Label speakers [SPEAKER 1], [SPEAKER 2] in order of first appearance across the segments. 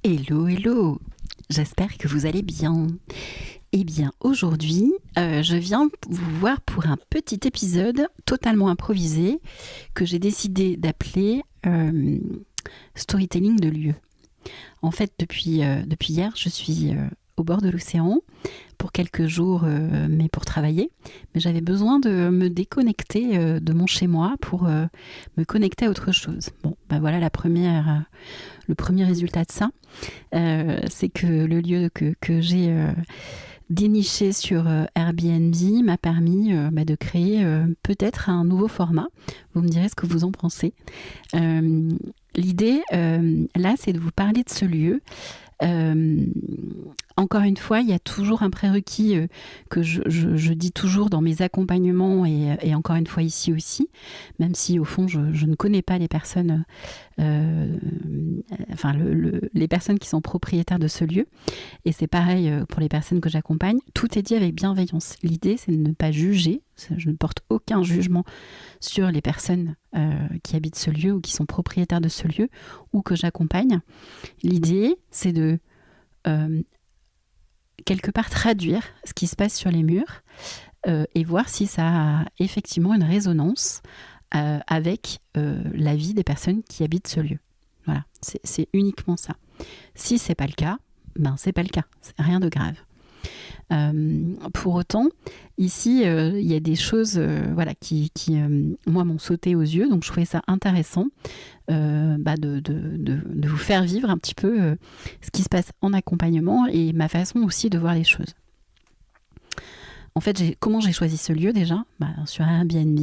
[SPEAKER 1] Hello, hello. J'espère que vous allez bien. Eh bien, aujourd'hui, je viens vous voir pour un petit épisode totalement improvisé que j'ai décidé d'appeler Storytelling de lieu. En fait, depuis hier, je suis au bord de l'océan pour quelques jours, mais pour travailler. Mais j'avais besoin de me déconnecter de mon chez-moi pour me connecter à autre chose. Bon, ben voilà le premier résultat de ça. C'est que le lieu que j'ai déniché sur Airbnb m'a permis de créer peut-être un nouveau format. Vous me direz ce que vous en pensez. L'idée, là, c'est de vous parler de ce lieu. Encore une fois, il y a toujours un prérequis que je dis toujours dans mes accompagnements et encore une fois ici aussi, même si au fond je ne connais pas les personnes, les personnes qui sont propriétaires de ce lieu. Et c'est pareil pour les personnes que j'accompagne. Tout est dit avec bienveillance. L'idée, c'est de ne pas juger. Je ne porte aucun jugement sur les personnes qui habitent ce lieu ou qui sont propriétaires de ce lieu ou que j'accompagne. L'idée, c'est de quelque part traduire ce qui se passe sur les murs et voir si ça a effectivement une résonance avec la vie des personnes qui habitent ce lieu. Voilà, c'est uniquement ça. Si c'est pas le cas, c'est pas le cas, c'est rien de grave. Pour autant, ici, il y a des choses qui moi, m'ont sauté aux yeux, donc je trouvais ça intéressant de vous faire vivre un petit peu ce qui se passe en accompagnement et ma façon aussi de voir les choses. En fait, comment j'ai choisi ce lieu déjà ? Sur Airbnb,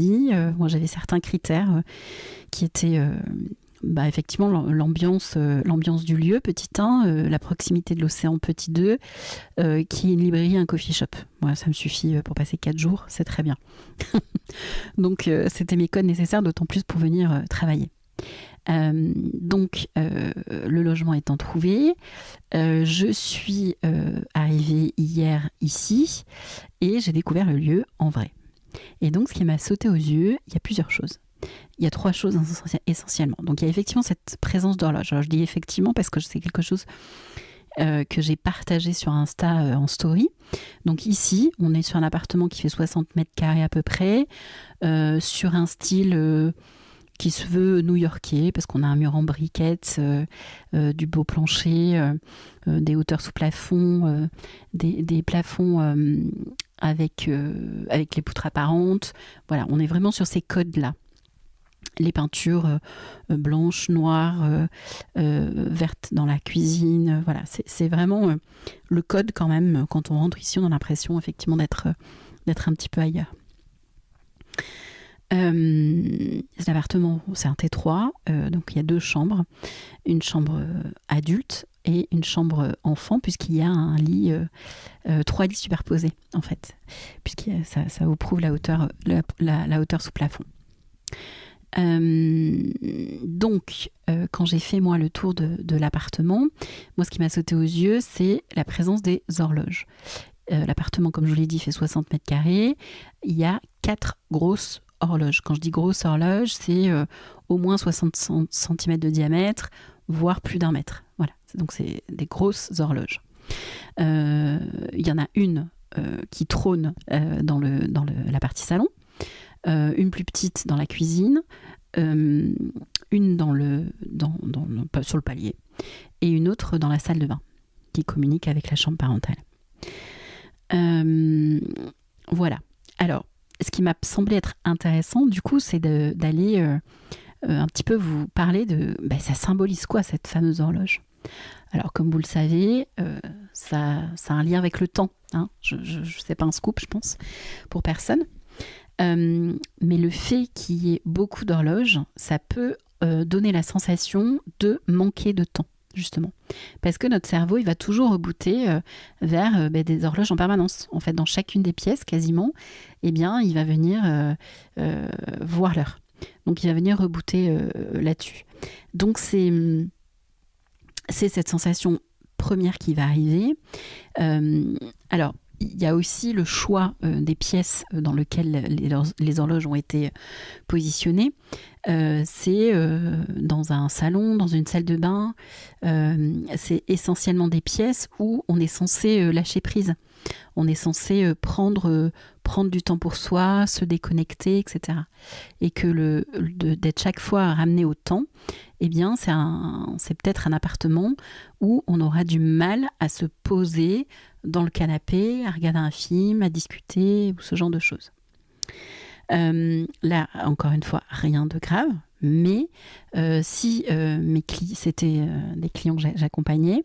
[SPEAKER 1] moi j'avais certains critères qui étaient effectivement l'ambiance du lieu, petit 1, la proximité de l'océan, petit 2, qui est une librairie, un coffee shop. Moi, ça me suffit pour passer 4 jours, c'est très bien. Donc, c'était mes codes nécessaires, d'autant plus pour venir travailler. Le logement étant trouvé, je suis arrivée hier ici et j'ai découvert le lieu en vrai. Et donc, ce qui m'a sauté aux yeux, il y a plusieurs choses. Il y a 3 choses essentiellement. Donc il y a effectivement cette présence d'horloge. Alors je dis effectivement parce que c'est quelque chose que j'ai partagé sur Insta en story. Donc ici, on est sur un appartement qui fait 60 mètres carrés à peu près, sur un style qui se veut new-yorkais, parce qu'on a un mur en briquettes, du beau plancher, des hauteurs sous plafond, des plafonds avec les poutres apparentes. Voilà, on est vraiment sur ces codes-là. Les peintures blanches, noires, vertes dans la cuisine. Voilà, c'est vraiment le code quand même. Quand on rentre ici, on a l'impression effectivement d'être un petit peu ailleurs. L'appartement, c'est un T3, donc il y a 2 chambres. Une chambre adulte et une chambre enfant, puisqu'il y a un lit, 3 lits superposés en fait, puisque ça vous prouve la hauteur sous plafond. Quand j'ai fait moi le tour de l'appartement, moi ce qui m'a sauté aux yeux, c'est la présence des horloges. L'appartement, comme je vous l'ai dit, fait 60 mètres carrés. Il y a 4 grosses horloges. Quand je dis grosses horloges, c'est au moins 60 cm de diamètre, voire plus d'1 mètre. Voilà. Donc c'est des grosses horloges. Il y en a une qui trône dans la partie salon. Une plus petite dans la cuisine, une sur le palier, et une autre dans la salle de bain, qui communique avec la chambre parentale. Voilà. Alors, ce qui m'a semblé être intéressant, du coup, c'est d'aller un petit peu vous parler de... ça symbolise quoi, cette fameuse horloge ? Alors, comme vous le savez, ça a un lien avec le temps. Hein. C'est pas un scoop, je pense, pour personne. Mais le fait qu'il y ait beaucoup d'horloges, ça peut donner la sensation de manquer de temps, justement. Parce que notre cerveau, il va toujours rebooter vers des horloges en permanence. En fait, dans chacune des pièces, quasiment, il va venir voir l'heure. Donc, il va venir rebooter là-dessus. Donc, c'est cette sensation première qui va arriver. Alors, il y a aussi le choix des pièces dans lesquelles les horloges ont été positionnées. C'est dans un salon, dans une salle de bain. C'est essentiellement des pièces où on est censé lâcher prise. On est censé prendre du temps pour soi, se déconnecter, etc. Et que d'être chaque fois ramené au temps, eh bien, c'est peut-être un appartement où on aura du mal à se poser dans le canapé, à regarder un film, à discuter, ou ce genre de choses. Là, encore une fois, rien de grave, mais si c'était des clients que j'accompagnais,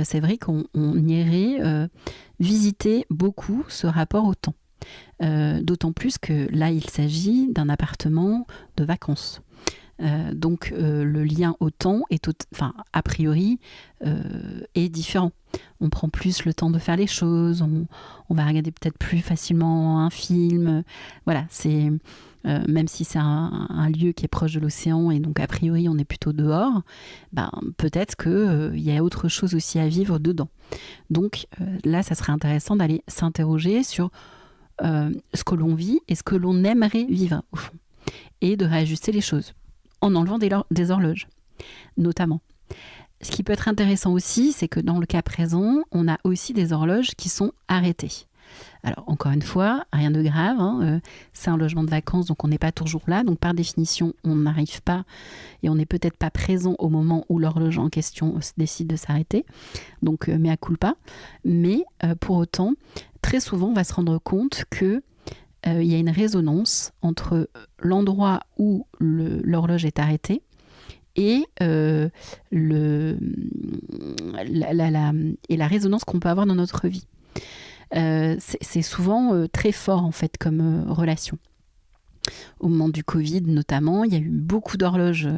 [SPEAKER 1] c'est vrai qu'on irait visiter beaucoup ce rapport au temps. D'autant plus que là, il s'agit d'un appartement de vacances. Donc le lien au temps a priori est différent. On prend plus le temps de faire les choses, on va regarder peut-être plus facilement un film. Voilà, c'est même si c'est un lieu qui est proche de l'océan et donc a priori on est plutôt dehors, peut-être qu'il y a autre chose aussi à vivre dedans. Donc là, ça serait intéressant d'aller s'interroger sur ce que l'on vit et ce que l'on aimerait vivre au fond, et de réajuster les choses en enlevant des horloges, notamment. Ce qui peut être intéressant aussi, c'est que dans le cas présent, on a aussi des horloges qui sont arrêtées. Alors, encore une fois, rien de grave, c'est un logement de vacances, donc on n'est pas toujours là, donc par définition, on n'arrive pas et on n'est peut-être pas présent au moment où l'horloge en question décide de s'arrêter, donc mea culpa. Mais pour autant, très souvent, on va se rendre compte que il y a une résonance entre l'endroit où l'horloge est arrêtée et la résonance qu'on peut avoir dans notre vie. C'est souvent très fort en fait comme relation. Au moment du Covid notamment, il y a eu beaucoup d'horloges.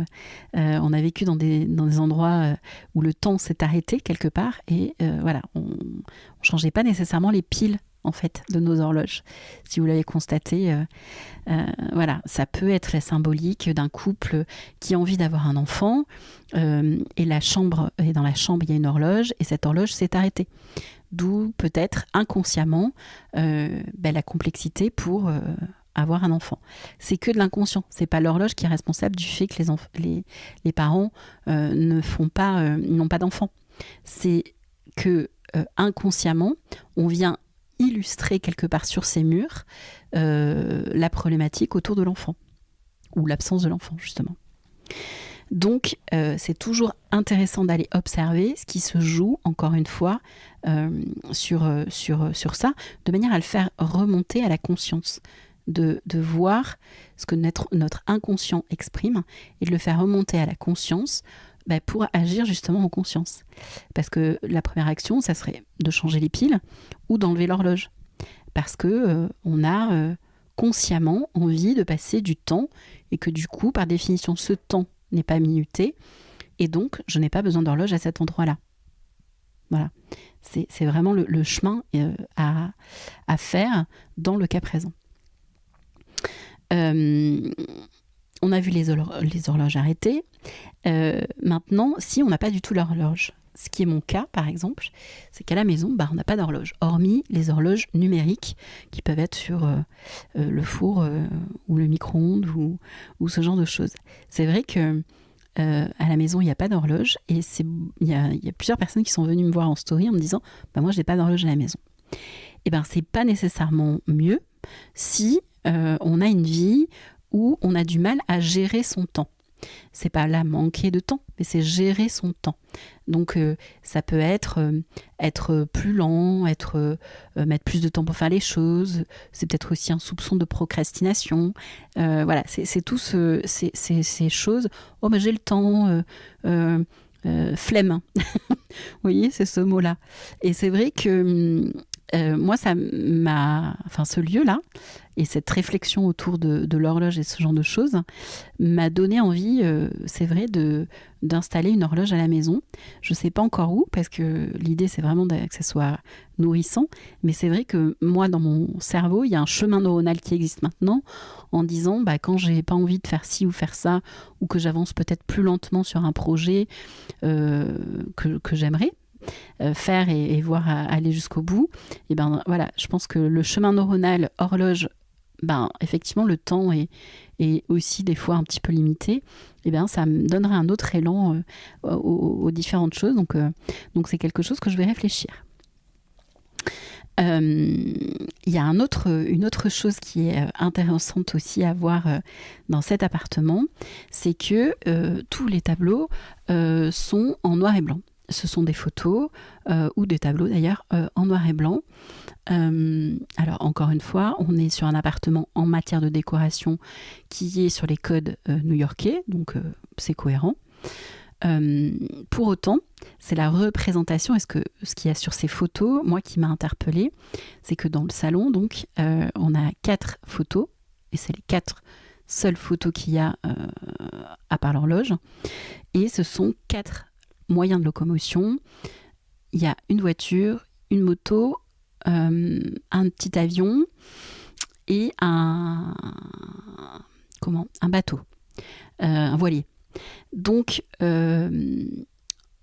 [SPEAKER 1] On a vécu dans des endroits où le temps s'est arrêté quelque part et voilà, on changeait pas nécessairement les piles en fait de nos horloges. Si vous l'avez constaté, voilà, ça peut être la symbolique d'un couple qui a envie d'avoir un enfant et dans la chambre il y a une horloge et cette horloge s'est arrêtée. D'où peut-être inconsciemment la complexité pour avoir un enfant. C'est que de l'inconscient. C'est pas l'horloge qui est responsable du fait que les parents n'ont pas d'enfant. C'est que inconsciemment, on vient illustrer quelque part sur ces murs la problématique autour de l'enfant ou l'absence de l'enfant justement. Donc c'est toujours intéressant d'aller observer ce qui se joue encore une fois sur ça, de manière à le faire remonter à la conscience, de voir ce que notre inconscient exprime et de le faire remonter à la conscience pour agir justement en conscience. Parce que la première action, ça serait de changer les piles ou d'enlever l'horloge. Parce que on a consciemment envie de passer du temps et que du coup, par définition, ce temps n'est pas minuté et donc je n'ai pas besoin d'horloge à cet endroit-là. Voilà. C'est vraiment le chemin à faire dans le cas présent. On a vu les horloges arrêtées. Maintenant, si on n'a pas du tout l'horloge, ce qui est mon cas par exemple, c'est qu'à la maison, on n'a pas d'horloge, hormis les horloges numériques qui peuvent être sur le four ou le micro-ondes ou ce genre de choses. C'est vrai que à la maison, il n'y a pas d'horloge et il y a plusieurs personnes qui sont venues me voir en story en me disant moi, je n'ai pas d'horloge à la maison. Et c'est pas nécessairement mieux si on a une vie où on a du mal à gérer son temps. C'est pas là manquer de temps, mais c'est gérer son temps. Donc ça peut être plus lent, mettre plus de temps pour faire les choses. C'est peut-être aussi un soupçon de procrastination. Voilà, c'est tout ces choses. Oh, mais j'ai le temps. Flemme. Vous voyez, c'est ce mot-là. Et c'est vrai que moi, ce lieu-là et cette réflexion autour de l'horloge et ce genre de choses m'a donné envie, c'est vrai, d'installer une horloge à la maison. Je ne sais pas encore où, parce que l'idée, c'est vraiment que ça soit nourrissant. Mais c'est vrai que moi, dans mon cerveau, il y a un chemin neuronal qui existe maintenant en disant, quand j'ai pas envie de faire ci ou faire ça, ou que j'avance peut-être plus lentement sur un projet que j'aimerais faire et voir aller jusqu'au bout, et voilà, je pense que le chemin neuronal horloge, effectivement le temps est et aussi des fois un petit peu limité, eh bien, ça me donnerait un autre élan aux différentes choses. Donc c'est quelque chose que je vais réfléchir. Il y a une autre chose qui est intéressante aussi à voir dans cet appartement, c'est que tous les tableaux sont en noir et blanc. Ce sont des photos ou des tableaux d'ailleurs en noir et blanc. Alors encore une fois, on est sur un appartement en matière de décoration qui est sur les codes new-yorkais, donc c'est cohérent. Pour autant, c'est la représentation et ce qu'il y a sur ces photos, moi qui m'a interpellée, c'est que dans le salon, donc, on a 4 photos, et c'est les 4 seules photos qu'il y a à part l'horloge, et ce sont 4 moyens de locomotion. Il y a une voiture, une moto, un petit avion et un bateau, un voilier. Donc,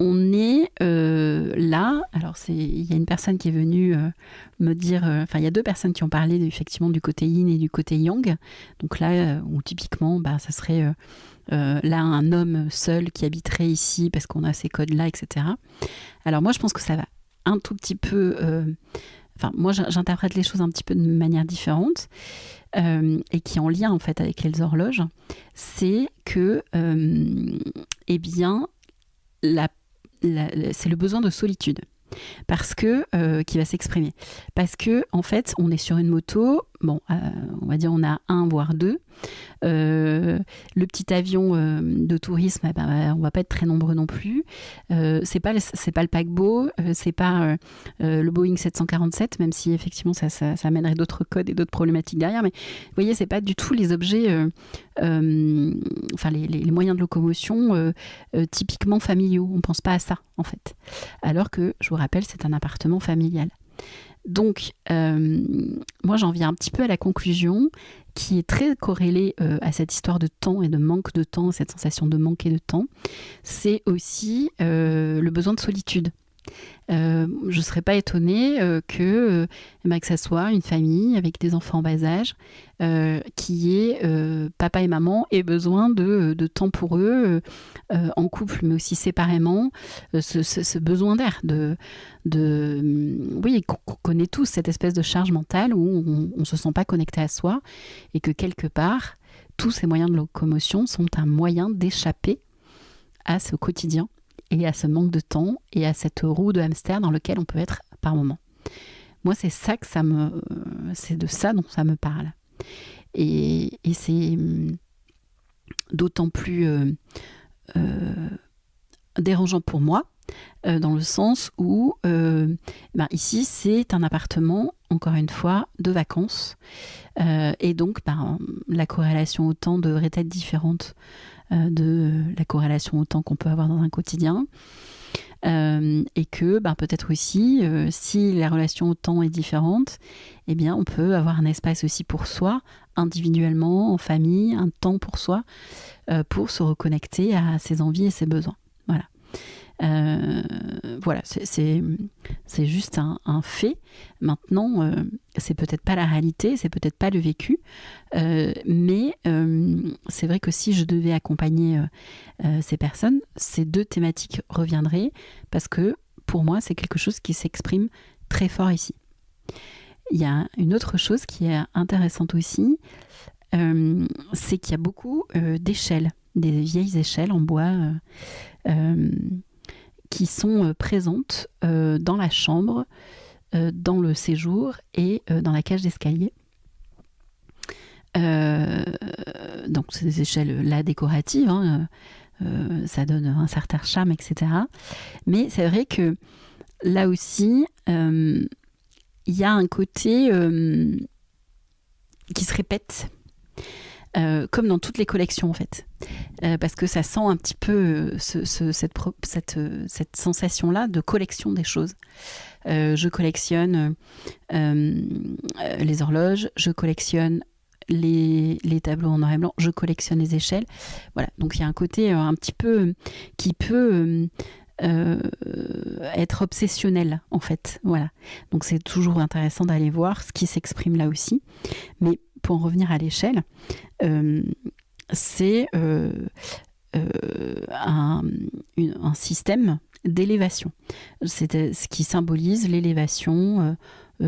[SPEAKER 1] on est là. Alors, il y a une personne qui est venue me dire... il y a 2 personnes qui ont parlé effectivement du côté yin et du côté yang. Donc là, où typiquement, ça serait là un homme seul qui habiterait ici parce qu'on a ces codes-là, etc. Alors moi, je pense que ça va un tout petit peu... moi, j'interprète les choses un petit peu de manière différente. Et qui est en lien en fait avec les horloges, c'est que eh bien c'est le besoin de solitude parce que qui va s'exprimer, parce que en fait on est sur une moto, on va dire on a 1 voire 2, le petit avion de tourisme, on va pas être très nombreux non plus, c'est pas le paquebot, c'est pas le Boeing 747, même si effectivement ça amènerait d'autres codes et d'autres problématiques derrière, mais vous voyez, c'est pas du tout les objets les moyens de locomotion typiquement familiaux, on pense pas à ça en fait, alors que je vous rappelle c'est un appartement familial. Donc, moi, j'en viens un petit peu à la conclusion qui est très corrélée à cette histoire de temps et de manque de temps, cette sensation de manquer de temps. C'est aussi le besoin de solitude. Je ne serais pas étonnée que ça soit une famille avec des enfants en bas âge qui ait papa et maman aient besoin de temps pour eux en couple mais aussi séparément, ce besoin d'air oui, qu'on connaît tous, cette espèce de charge mentale où on ne se sent pas connecté à soi et que quelque part tous ces moyens de locomotion sont un moyen d'échapper à ce quotidien et à ce manque de temps et à cette roue de hamster dans lequel on peut être par moment. Moi, c'est de ça dont ça me parle. Et c'est d'autant plus dérangeant pour moi, dans le sens où ici, c'est un appartement, encore une fois, de vacances. Et donc, la corrélation au temps devrait être différente de la corrélation au temps qu'on peut avoir dans un quotidien. Et que peut-être aussi, si la relation au temps est différente, eh bien, on peut avoir un espace aussi pour soi, individuellement, en famille, un temps pour soi, pour se reconnecter à ses envies et ses besoins. Voilà. Voilà, c'est juste un fait. Maintenant, c'est peut-être pas la réalité, c'est peut-être pas le vécu, mais c'est vrai que si je devais accompagner ces personnes, ces 2 thématiques reviendraient parce que pour moi, c'est quelque chose qui s'exprime très fort ici. Il y a une autre chose qui est intéressante aussi, c'est qu'il y a beaucoup d'échelles, des vieilles échelles en bois qui sont présentes dans la chambre, dans le séjour et dans la cage d'escalier. Donc c'est des échelles là décoratives, ça donne un certain charme, etc. Mais c'est vrai que là aussi, il y a un côté qui se répète. Comme dans toutes les collections en fait, parce que ça sent un petit peu cette sensation-là de collection des choses. Je collectionne les horloges, je collectionne les tableaux en noir et blanc, je collectionne les échelles. Voilà, donc il y a un côté un petit peu qui peut être obsessionnel en fait. Voilà, donc c'est toujours intéressant d'aller voir ce qui s'exprime là aussi. Mais pour en revenir à l'échelle, c'est un système d'élévation. C'est ce qui symbolise l'élévation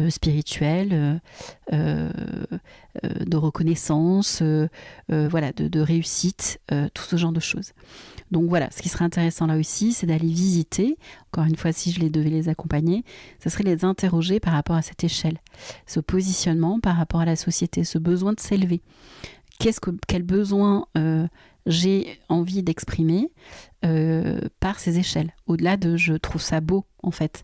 [SPEAKER 1] spirituelle, de reconnaissance, voilà, de réussite, tout ce genre de choses. Donc voilà, ce qui serait intéressant là aussi, c'est d'aller visiter, encore une fois, si je devais les accompagner, ce serait les interroger par rapport à cette échelle, ce positionnement par rapport à la société, ce besoin de s'élever. Quel besoin j'ai envie d'exprimer par ces échelles, au-delà de je trouve ça beau en fait.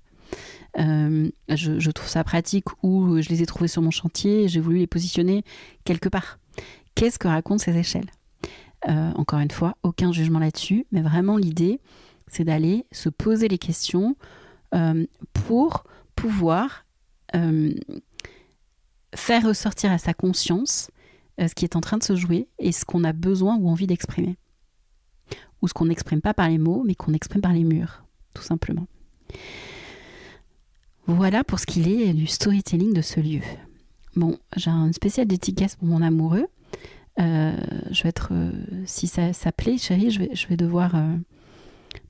[SPEAKER 1] Je trouve ça pratique ou je les ai trouvés sur mon chantier et j'ai voulu les positionner quelque part. Qu'est-ce que racontent ces échelles ? Encore une fois, aucun jugement là-dessus, mais vraiment l'idée, c'est d'aller se poser les questions pour pouvoir faire ressortir à sa conscience ce qui est en train de se jouer et ce qu'on a besoin ou envie d'exprimer. Ou ce qu'on n'exprime pas par les mots, mais qu'on exprime par les murs, tout simplement. Voilà pour ce qu'il est du storytelling de ce lieu. Bon, j'ai une spéciale dédicace pour mon amoureux. Je vais être, si ça plaît, chérie, je vais devoir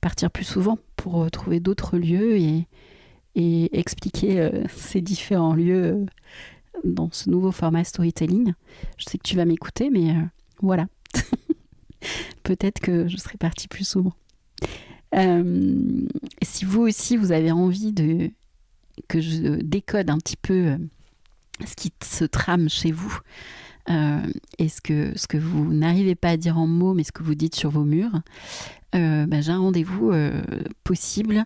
[SPEAKER 1] partir plus souvent pour trouver d'autres lieux et expliquer ces différents lieux dans ce nouveau format storytelling. Je sais que tu vas m'écouter, mais voilà. Peut-être que je serai partie plus souvent. Si vous aussi, vous avez envie que je décode un petit peu ce qui se trame chez vous, et ce que vous n'arrivez pas à dire en mots, mais ce que vous dites sur vos murs, j'ai un rendez-vous possible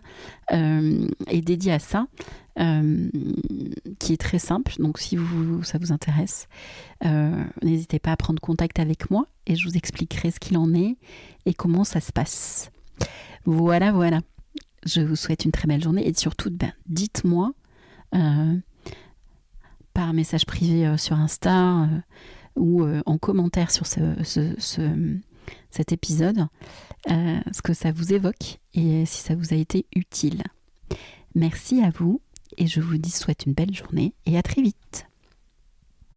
[SPEAKER 1] et dédié à ça, qui est très simple. Donc si ça vous intéresse, n'hésitez pas à prendre contact avec moi et je vous expliquerai ce qu'il en est et comment ça se passe. Voilà. Je vous souhaite une très belle journée et surtout, dites-moi par message privé sur Insta ou en commentaire sur cet épisode ce que ça vous évoque et si ça vous a été utile. Merci à vous et je vous souhaite une belle journée et à très vite.